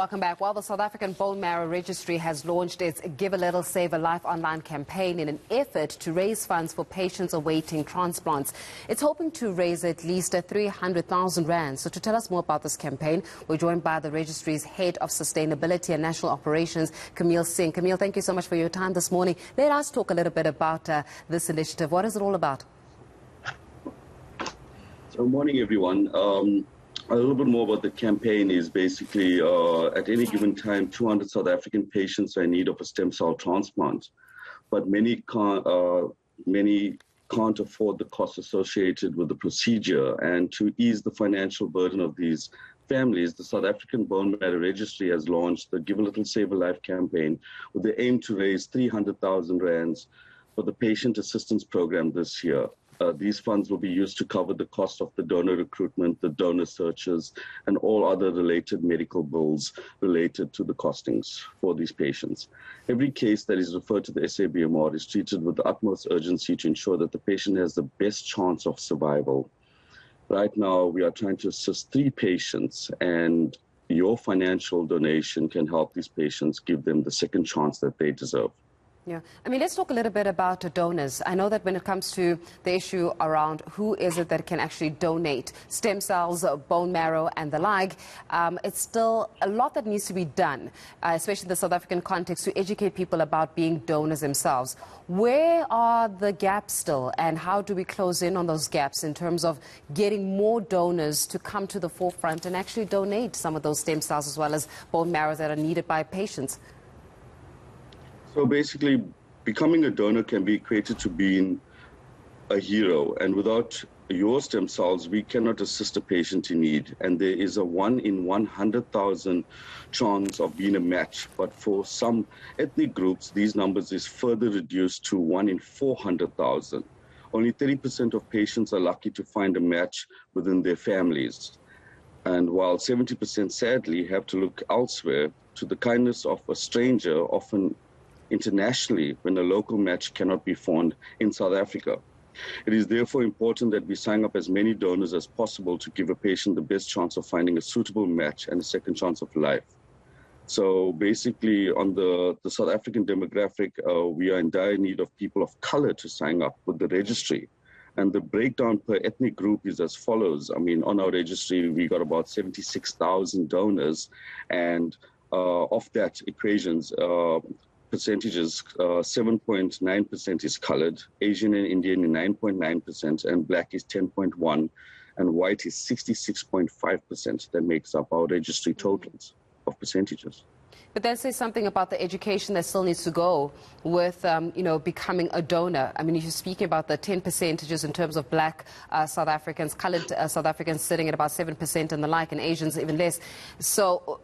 Welcome back. Well, the South African Bone Marrow Registry has launched its Give a Little, Save a Life online campaign in an effort to raise funds for patients awaiting transplants. It's hoping to raise at least 300,000 rand. So to tell us more about this campaign, we're joined by the registry's Head of Sustainability and National Operations, Kamiel Singh. Kamiel, thank you so much for your time this morning. Let us talk a little bit about this initiative. What is it all about? So, morning, everyone. A little bit more about the campaign is basically at any given time, 200 South African patients are in need of a stem cell transplant, but many can't afford the costs associated with the procedure. And to ease the financial burden of these families, the South African Bone Marrow Registry has launched the Give a Little, Save a Life campaign with the aim to raise 300,000 rands for the patient assistance program this year. These funds will be used to cover the cost of the donor recruitment, the donor searches, and all other related medical bills related to the costings for these patients. Every case that is referred to the SABMR is treated with the utmost urgency to ensure that the patient has the best chance of survival. Right now, we are trying to assist 3 patients, and your financial donation can help these patients, give them the second chance that they deserve. Yeah, I mean, let's talk a little bit about donors. I know that when it comes to the issue around who is it that can actually donate stem cells, bone marrow and the like, it's still a lot that needs to be done, especially in the South African context, to educate people about being donors themselves. Where are the gaps still, and how do we close in on those gaps in terms of getting more donors to come to the forefront and actually donate some of those stem cells as well as bone marrow that are needed by patients? So basically, becoming a donor can be equated to being a hero. And without your stem cells, we cannot assist a patient in need. And there is a 1 in 100,000 chance of being a match. But for some ethnic groups, these numbers is further reduced to 1 in 400,000. Only 30% of patients are lucky to find a match within their families. And while 70% sadly have to look elsewhere to the kindness of a stranger, often internationally, when a local match cannot be found in South Africa. It is therefore important that we sign up as many donors as possible to give a patient the best chance of finding a suitable match and a second chance of life. So basically, on the South African demographic, we are in dire need of people of color to sign up with the registry. And the breakdown per ethnic group is as follows. I mean, on our registry, we got about 76,000 donors, and of that equations, percentages, 7.9% is colored, Asian and Indian is 9.9%, and black is 10.1%, and white is 66.5%. That makes up our registry totals of percentages. But that says something about the education that still needs to go with, becoming a donor. I mean, you're speaking about the 10% in terms of black South Africans, colored South Africans sitting at about 7% and the like, and Asians even less. So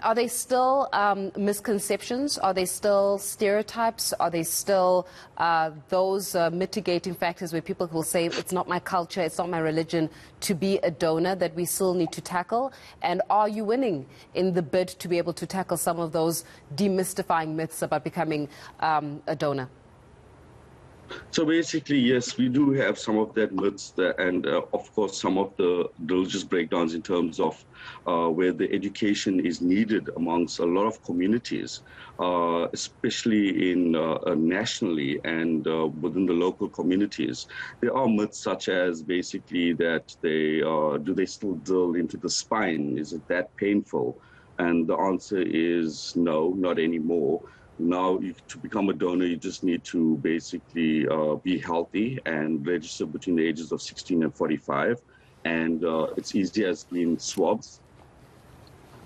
are they still misconceptions? Are they still stereotypes? Are they still those mitigating factors where people will say, it's not my culture, it's not my religion to be a donor, that we still need to tackle? And are you winning in the bid to be able to tackle some of those demystifying myths about becoming a donor? So basically, yes, we do have some of that myths there, and of course some of the religious breakdowns in terms of where the education is needed amongst a lot of communities, especially in nationally and within the local communities. There are myths such as basically that do they still drill into the spine? Is it that painful? And the answer is no, not anymore. Now, to become a donor, you just need to basically be healthy and register between the ages of 16 and 45. And it's easy as being swabs,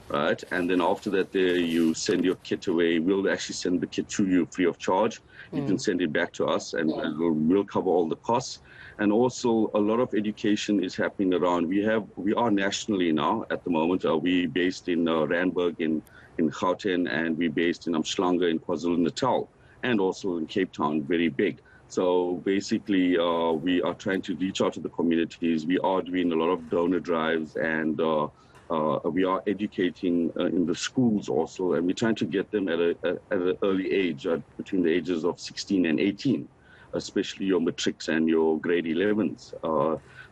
right? And then after that, you send your kit away. We'll actually send the kit to you free of charge. You can send it back to us, and we'll cover all the costs. And also, a lot of education is happening around. We are nationally now at the moment. We're based in Randburg in Gauteng, and we're based in Umhlanga in KwaZulu-Natal, and also in Cape Town, very big. So basically, we are trying to reach out to the communities. We are doing a lot of donor drives, and we are educating in the schools also, and we're trying to get them at an early age, between the ages of 16 and 18, especially your matrics and your grade 11s.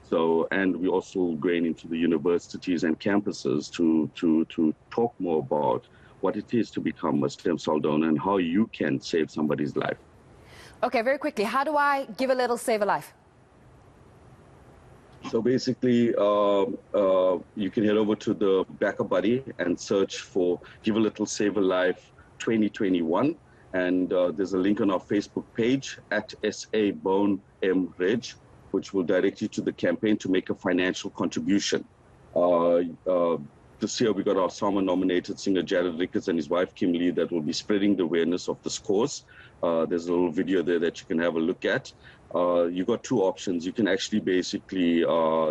So, and we also going into the universities and campuses to talk more about what it is to become a stem cell donor and how you can save somebody's life. Okay, very quickly, how do I give a little, save a life? So basically, you can head over to the Backer Buddy and search for Give a Little, Save a Life 2021. And there's a link on our Facebook page at SA Bone M Reg, which will direct you to the campaign to make a financial contribution. This year, we got our summer-nominated singer Jared Ricketts and his wife Kim Lee that will be spreading the awareness of this cause. There's a little video there that you can have a look at. You've got two options. You can actually basically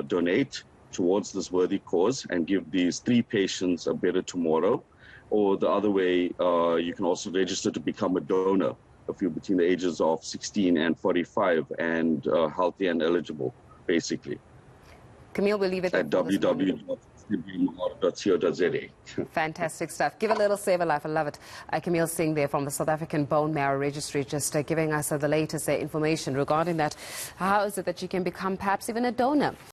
donate towards this worthy cause and give these 3 patients a better tomorrow. Or the other way, you can also register to become a donor if you're between the ages of 16 and 45 and healthy and eligible, basically. Kamiel, we'll leave it there. At www.cbmr.co.za. Fantastic stuff. Give a little, save a life. I love it. Kamiel Singh there from the South African Bone Marrow Registry, just giving us the latest information regarding that. How is it that you can become perhaps even a donor?